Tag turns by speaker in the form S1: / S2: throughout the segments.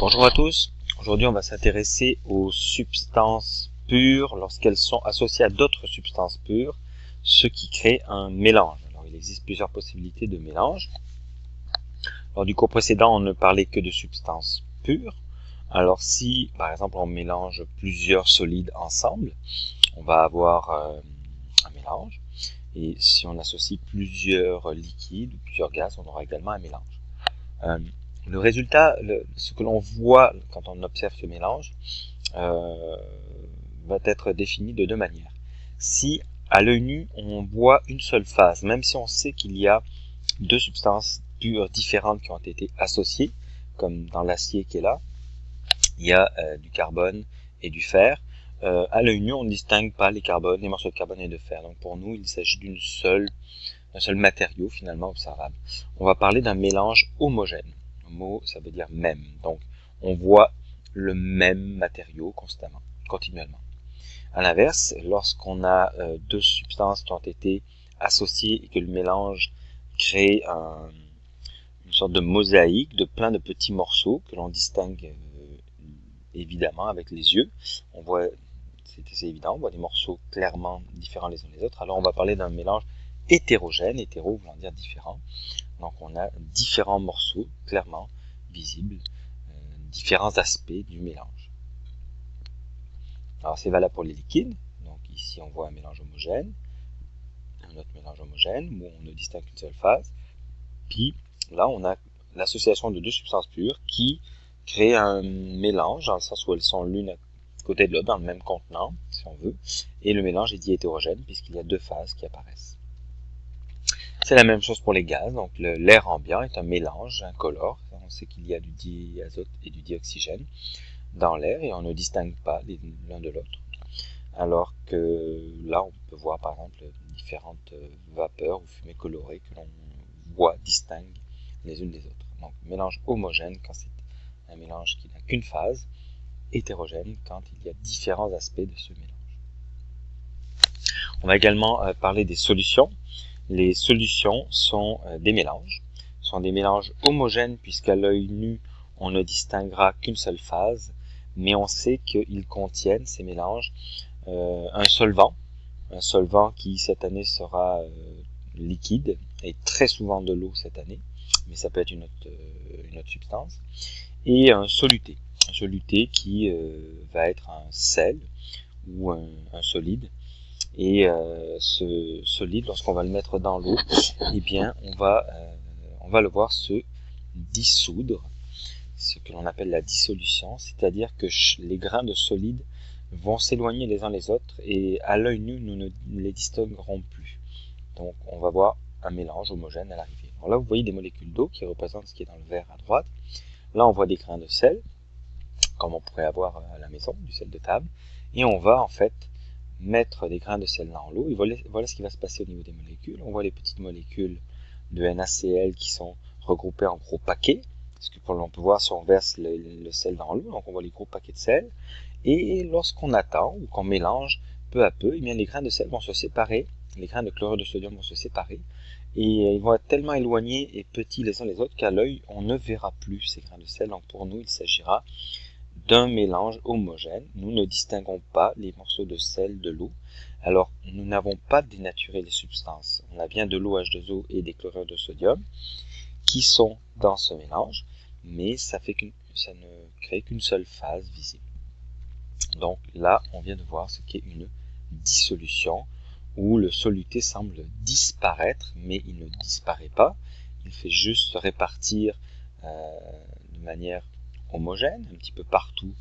S1: Bonjour à tous, aujourd'hui on va s'intéresser aux substances pures lorsqu'elles sont associées à d'autres substances pures, ce qui crée un mélange. Alors il existe plusieurs possibilités de mélange. Lors du cours précédent on ne parlait que de substances pures. Alors si par exemple on mélange plusieurs solides ensemble, on va avoir un mélange. Et si on associe plusieurs liquides ou plusieurs gaz, on aura également un mélange. Le résultat, ce que l'on voit quand on observe ce mélange, va être défini de deux manières. Si à l'œil nu on voit une seule phase, même si on sait qu'il y a deux substances pures différentes qui ont été associées, comme dans l'acier qui est là, il y a du carbone et du fer. À l'œil nu on ne distingue pas les morceaux de carbone et de fer. Donc pour nous il s'agit d'un seul matériau finalement observable. On va parler d'un mélange homogène. Le mot, ça veut dire même. Donc, on voit le même matériau continuellement. À l'inverse, lorsqu'on a deux substances qui ont été associées et que le mélange crée une sorte de mosaïque de plein de petits morceaux que l'on distingue évidemment avec les yeux, on voit, c'est assez évident, on voit des morceaux clairement différents les uns des autres. Alors on va parler d'un mélange hétérogène, hétéro voulant dire différent. Donc on a différents morceaux clairement visibles, différents aspects du mélange. Alors c'est valable pour les liquides. Donc ici on voit un mélange homogène, un autre mélange homogène où on ne distingue qu'une seule phase. Puis là on a l'association de deux substances pures qui créent un mélange dans le sens où elles sont l'une à côté de l'autre dans le même contenant, si on veut, et le mélange est dit hétérogène puisqu'il y a deux phases qui apparaissent. C'est la même chose pour les gaz, donc l'air ambiant est un mélange incolore, on sait qu'il y a du diazote et du dioxygène dans l'air et on ne distingue pas l'un de l'autre. Alors que là on peut voir par exemple différentes vapeurs ou fumées colorées que l'on voit distinguent les unes des autres. Donc mélange homogène quand c'est un mélange qui n'a qu'une phase, hétérogène quand il y a différents aspects de ce mélange. On va également parler des solutions. Les solutions sont des mélanges. Ce sont des mélanges homogènes puisqu'à l'œil nu, on ne distinguera qu'une seule phase, mais on sait qu'ils contiennent, ces mélanges, un solvant qui cette année sera liquide, et très souvent de l'eau cette année, mais ça peut être une autre substance, et un soluté qui va être un sel ou un solide. Et ce solide, lorsqu'on va le mettre dans l'eau, eh bien, on va le voir se dissoudre, ce que l'on appelle la dissolution, c'est-à-dire que les grains de solide vont s'éloigner les uns les autres et à l'œil nu, nous ne les distinguerons plus. Donc, on va voir un mélange homogène à l'arrivée. Alors là, vous voyez des molécules d'eau qui représentent ce qui est dans le verre à droite. Là, on voit des grains de sel, comme on pourrait avoir à la maison, du sel de table, et on va en fait mettre des grains de sel dans l'eau, et voilà ce qui va se passer au niveau des molécules. On voit les petites molécules de NaCl qui sont regroupées en gros paquets, parce que l'on peut voir si on verse le sel dans l'eau, donc on voit les gros paquets de sel, et lorsqu'on attend ou qu'on mélange peu à peu, eh bien, les grains de sel vont se séparer, les grains de chlorure de sodium vont se séparer, et ils vont être tellement éloignés et petits les uns les autres qu'à l'œil, on ne verra plus ces grains de sel. Donc pour nous, il s'agira d'un mélange homogène. Nous ne distinguons pas les morceaux de sel de l'eau. Alors, nous n'avons pas dénaturé les substances. On a bien de l'eau H2O et des chlorures de sodium qui sont dans ce mélange, mais ça ne crée qu'une seule phase visible. Donc là, on vient de voir ce qu'est une dissolution, où le soluté semble disparaître, mais il ne disparaît pas. Il fait juste se répartir de manière homogène, un petit peu partout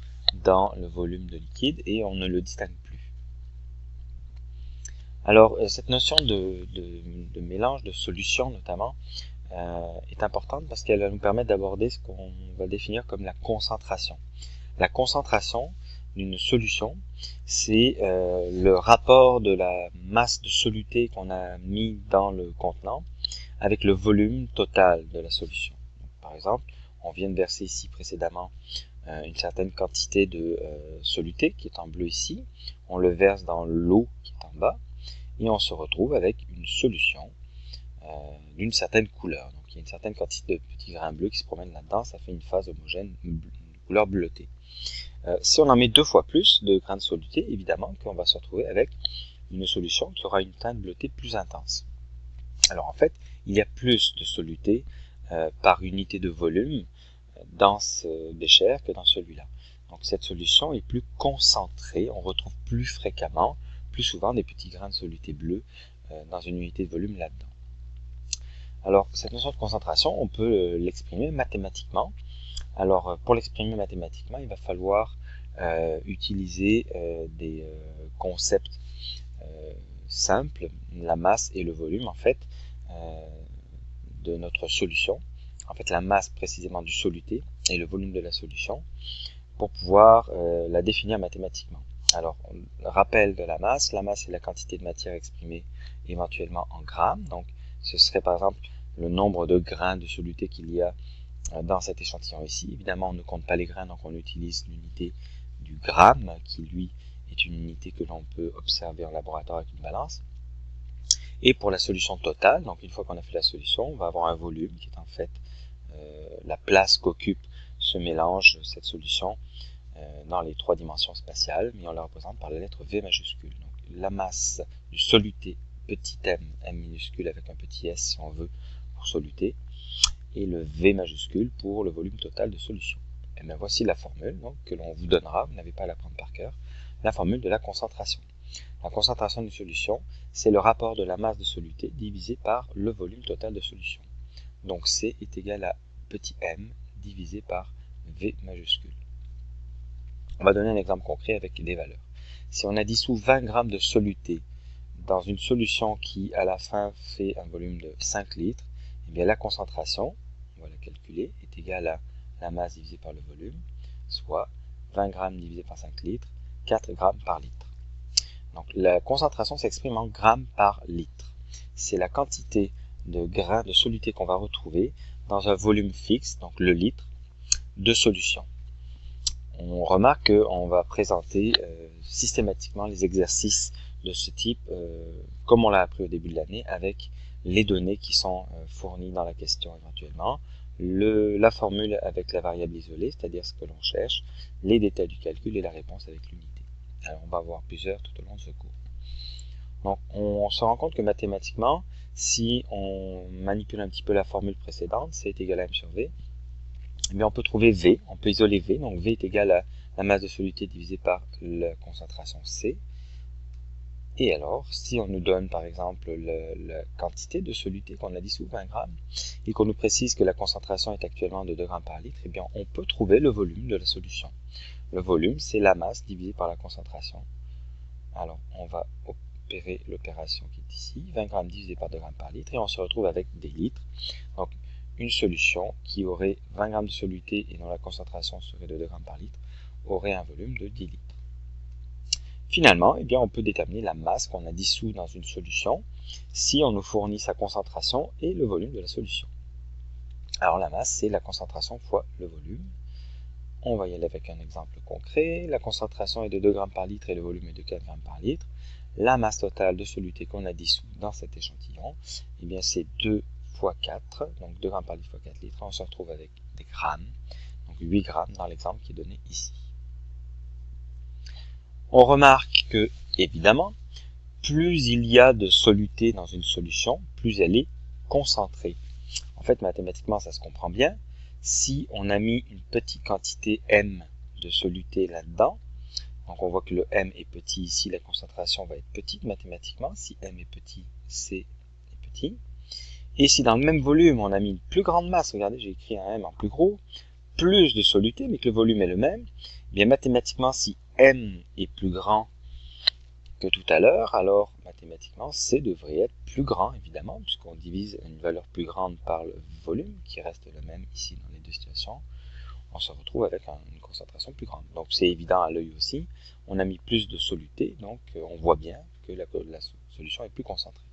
S1: dans le volume de liquide, et on ne le distingue plus. Alors, cette notion de mélange, de solution notamment, est importante parce qu'elle va nous permettre d'aborder ce qu'on va définir comme la concentration. La concentration d'une solution, c'est le rapport de la masse de soluté qu'on a mis dans le contenant avec le volume total de la solution. Donc, par exemple, on vient de verser ici précédemment une certaine quantité de soluté qui est en bleu ici, on le verse dans l'eau qui est en bas, et on se retrouve avec une solution d'une certaine couleur. Donc il y a une certaine quantité de petits grains bleus qui se promènent là-dedans, ça fait une phase homogène couleur bleutée. Si on en met 2 fois plus de grains de soluté, évidemment qu'on va se retrouver avec une solution qui aura une teinte bleutée plus intense. Alors en fait, il y a plus de soluté par unité de volume dans ce bécher que dans celui-là. Donc cette solution est plus concentrée, on retrouve plus fréquemment, plus souvent des petits grains de soluté bleu dans une unité de volume là-dedans. Alors cette notion de concentration, on peut l'exprimer mathématiquement. Alors pour l'exprimer mathématiquement, il va falloir utiliser des concepts simples, la masse et le volume en fait de notre solution. En fait la masse précisément du soluté et le volume de la solution pour pouvoir la définir mathématiquement. Alors, rappel de la masse est la quantité de matière exprimée éventuellement en grammes. Donc, ce serait par exemple le nombre de grains de soluté qu'il y a dans cet échantillon ici. Évidemment, on ne compte pas les grains, donc on utilise l'unité du gramme, qui lui est une unité que l'on peut observer en laboratoire avec une balance. Et pour la solution totale, donc une fois qu'on a fait la solution, on va avoir un volume qui est en fait la place qu'occupe ce mélange, cette solution, dans les 3 dimensions spatiales, mais on la représente par la lettre V majuscule. Donc, la masse du soluté petit m, m minuscule avec un petit s si on veut pour soluté, et le V majuscule pour le volume total de solution. Et bien voici la formule donc, que l'on vous donnera, vous n'avez pas à la prendre par cœur, la formule de la concentration. La concentration d'une solution, c'est le rapport de la masse de soluté divisé par le volume total de solution. Donc C est égal à petit m divisé par V majuscule. On va donner un exemple concret avec des valeurs. Si on a dissous 20 g de soluté dans une solution qui à la fin fait un volume de 5 litres, eh bien la concentration, on va la calculer, est égale à la masse divisée par le volume, soit 20 g divisé par 5 litres, 4 g par litre. Donc la concentration s'exprime en grammes par litre. C'est la quantité de grains de soluté qu'on va retrouver dans un volume fixe, donc le litre, de solution. On remarque qu'on va présenter systématiquement les exercices de ce type, comme on l'a appris au début de l'année, avec les données qui sont fournies dans la question éventuellement, la formule avec la variable isolée, c'est-à-dire ce que l'on cherche, les détails du calcul et la réponse avec l'unité. Alors on va voir plusieurs tout au long de ce cours. Donc on se rend compte que mathématiquement, si on manipule un petit peu la formule précédente, C est égal à m sur V, eh bien on peut trouver V, on peut isoler V, donc V est égal à la masse de soluté divisée par la concentration C. Et alors, si on nous donne par exemple la quantité de soluté qu'on a dissous, 20 grammes, et qu'on nous précise que la concentration est actuellement de 2 grammes par litre, eh bien on peut trouver le volume de la solution. Le volume, c'est la masse divisée par la concentration. Alors, on va opérer l'opération qui est ici, 20 grammes divisé par 2 grammes par litre, et on se retrouve avec des litres. Donc, une solution qui aurait 20 grammes de soluté et dont la concentration serait de 2 grammes par litre aurait un volume de 10 litres. Finalement, eh bien, on peut déterminer la masse qu'on a dissous dans une solution si on nous fournit sa concentration et le volume de la solution. Alors la masse, c'est la concentration fois le volume. On va y aller avec un exemple concret. La concentration est de 2 grammes par litre et le volume est de 4 grammes par litre. La masse totale de soluté qu'on a dissous dans cet échantillon, eh bien, c'est 2 fois 4, donc 2 grammes par litre fois 4 litres. On se retrouve avec des grammes, donc 8 grammes dans l'exemple qui est donné ici. On remarque que, évidemment, plus il y a de soluté dans une solution, plus elle est concentrée. En fait, mathématiquement, ça se comprend bien. Si on a mis une petite quantité M de soluté là-dedans, donc on voit que le M est petit ici, la concentration va être petite mathématiquement. Si M est petit, C est petit. Et si dans le même volume, on a mis une plus grande masse, regardez, j'ai écrit un M en plus gros, plus de soluté, mais que le volume est le même, eh bien mathématiquement, si M est plus grand que tout à l'heure, alors mathématiquement C devrait être plus grand évidemment, puisqu'on divise une valeur plus grande par le volume, qui reste le même ici dans les deux situations, on se retrouve avec une concentration plus grande. Donc c'est évident à l'œil aussi, on a mis plus de soluté, donc on voit bien que la solution est plus concentrée.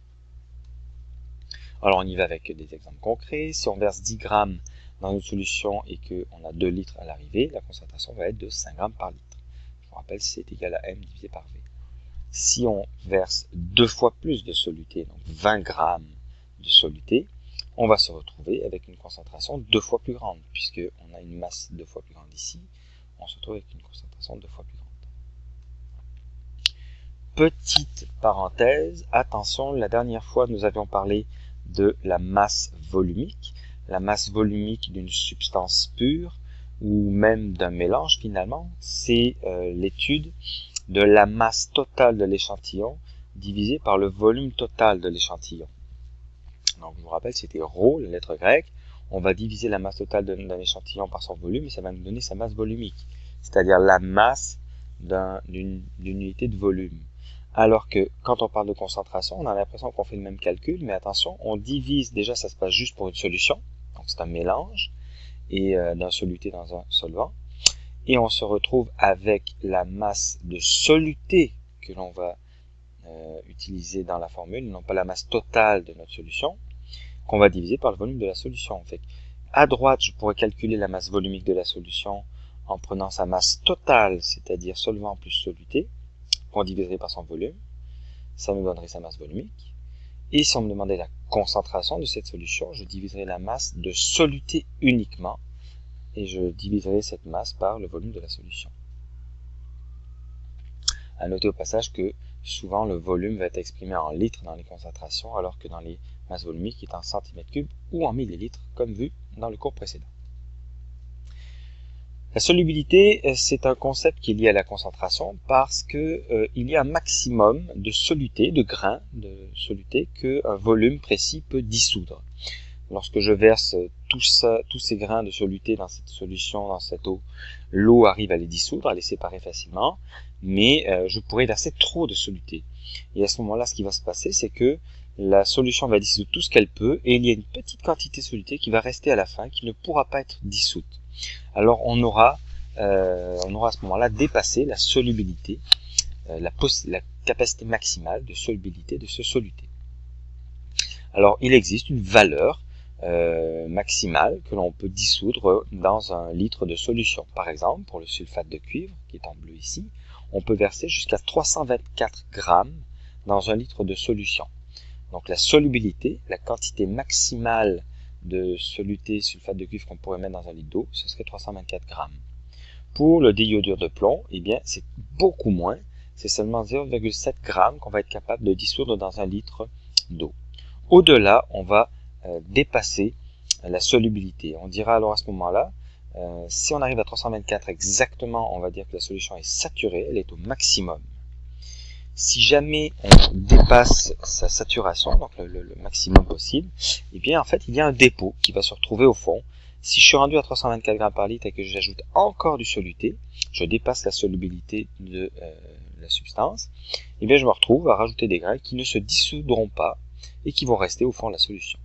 S1: Alors on y va avec des exemples concrets. Si on verse 10 grammes dans une solution et qu'on a 2 litres à l'arrivée, la concentration va être de 5 grammes par litre. Je vous rappelle, c'est égal à M divisé par V. Si on verse 2 fois plus de soluté, donc 20 grammes de soluté, on va se retrouver avec une concentration 2 fois plus grande, puisqu'on a une masse 2 fois plus grande ici, on se retrouve avec une concentration 2 fois plus grande. Petite parenthèse, attention, la dernière fois nous avions parlé de la masse volumique d'une substance pure, ou même d'un mélange finalement, c'est l'étude de la masse totale de l'échantillon divisée par le volume total de l'échantillon. Donc je vous rappelle, c'était ρ, la lettre grecque. On va diviser la masse totale d'un échantillon par son volume et ça va nous donner sa masse volumique, c'est-à-dire la masse d'une unité de volume. Alors que quand on parle de concentration, on a l'impression qu'on fait le même calcul, mais attention, on divise, déjà ça se passe juste pour une solution, donc c'est un mélange et d'un soluté dans un solvant, et on se retrouve avec la masse de soluté que l'on va utiliser dans la formule, non pas la masse totale de notre solution, qu'on va diviser par le volume de la solution. Fait à droite, je pourrais calculer la masse volumique de la solution en prenant sa masse totale, c'est-à-dire solvant plus soluté, qu'on diviserait par son volume. Ça nous donnerait sa masse volumique. Et si on me demandait la concentration de cette solution, je diviserais la masse de soluté uniquement, et je diviserai cette masse par le volume de la solution. À noter au passage que souvent le volume va être exprimé en litres dans les concentrations, alors que dans les masses volumiques, il est en centimètres cubes ou en millilitres, comme vu dans le cours précédent. La solubilité, c'est un concept qui est lié à la concentration parce que il y a un maximum de soluté, de grains de soluté qu'un volume précis peut dissoudre. Lorsque je verse tous ces grains de soluté dans cette solution, dans cette eau, l'eau arrive à les dissoudre, à les séparer facilement, mais je pourrais verser trop de soluté. Et à ce moment-là, ce qui va se passer, c'est que la solution va dissoudre tout ce qu'elle peut, et il y a une petite quantité de soluté qui va rester à la fin, qui ne pourra pas être dissoute. Alors on aura à ce moment-là dépassé la solubilité, la capacité maximale de solubilité de ce soluté. Alors il existe une valeur maximale que l'on peut dissoudre dans un litre de solution. Par exemple, pour le sulfate de cuivre, qui est en bleu ici, on peut verser jusqu'à 324 grammes dans un litre de solution. Donc la solubilité, la quantité maximale de soluté sulfate de cuivre qu'on pourrait mettre dans un litre d'eau, ce serait 324 grammes. Pour le diiodure de plomb, eh bien c'est beaucoup moins, c'est seulement 0,7 grammes qu'on va être capable de dissoudre dans un litre d'eau. Au-delà, on va dépasser la solubilité. On dira alors à ce moment-là, si on arrive à 324 exactement, on va dire que la solution est saturée, elle est au maximum. Si jamais on dépasse sa saturation, donc le maximum possible, eh bien en fait il y a un dépôt qui va se retrouver au fond. Si je suis rendu à 324 grammes par litre et que j'ajoute encore du soluté, je dépasse la solubilité de la substance, eh bien je me retrouve à rajouter des grains qui ne se dissoudront pas et qui vont rester au fond de la solution.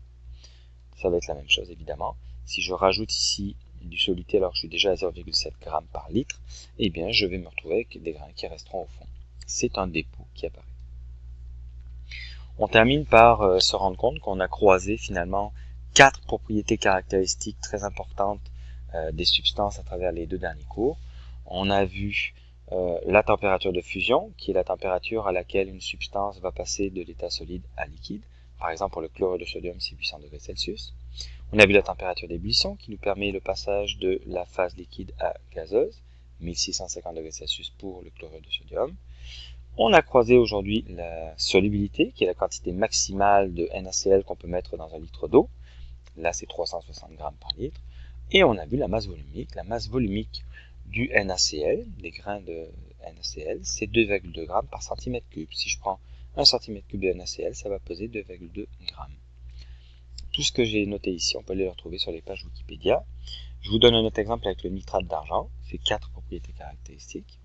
S1: Ça va être la même chose évidemment. Si je rajoute ici du soluté alors que je suis déjà à 0,7 g par litre, eh bien je vais me retrouver avec des grains qui resteront au fond. C'est un dépôt qui apparaît. On termine par se rendre compte qu'on a croisé finalement 4 propriétés caractéristiques très importantes des substances à travers les 2 derniers cours. On a vu la température de fusion, qui est la température à laquelle une substance va passer de l'état solide à liquide. Par exemple, pour le chlorure de sodium, c'est 800 degrés Celsius. On a vu la température d'ébullition, qui nous permet le passage de la phase liquide à gazeuse, 1650 degrés Celsius pour le chlorure de sodium. On a croisé aujourd'hui la solubilité, qui est la quantité maximale de NaCl qu'on peut mettre dans un litre d'eau. Là, c'est 360 grammes par litre. Et on a vu la masse volumique. La masse volumique du NaCl, des grains de NaCl, c'est 2,2 grammes par centimètre cube. Si je prends 1 centimètre cube de NaCl, ça va peser 2,2 grammes. Tout ce que j'ai noté ici, on peut le retrouver sur les pages Wikipédia. Je vous donne un autre exemple avec le nitrate d'argent. C'est 4 propriétés caractéristiques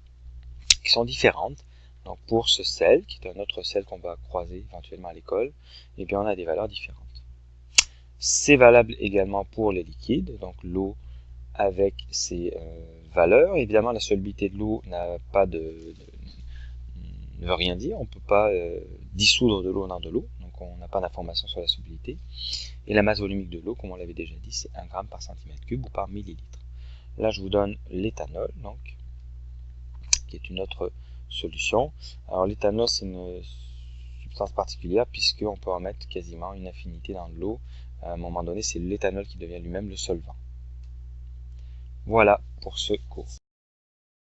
S1: qui sont différentes. Donc pour ce sel, qui est un autre sel qu'on va croiser éventuellement à l'école, eh bien on a des valeurs différentes. C'est valable également pour les liquides, donc l'eau avec ses valeurs. Évidemment, la solubilité de l'eau n'a pas ne veut rien dire. On ne peut pas dissoudre de l'eau dans de l'eau, donc on n'a pas d'information sur la solubilité. Et la masse volumique de l'eau, comme on l'avait déjà dit, c'est 1 g par centimètre cube ou par millilitre. Là, je vous donne l'éthanol, donc, qui est une autre solution. Alors l'éthanol, c'est une substance particulière puisqu'on peut en mettre quasiment une infinité dans de l'eau À un moment donné, c'est l'éthanol qui devient lui-même le solvant. Voilà pour ce cours.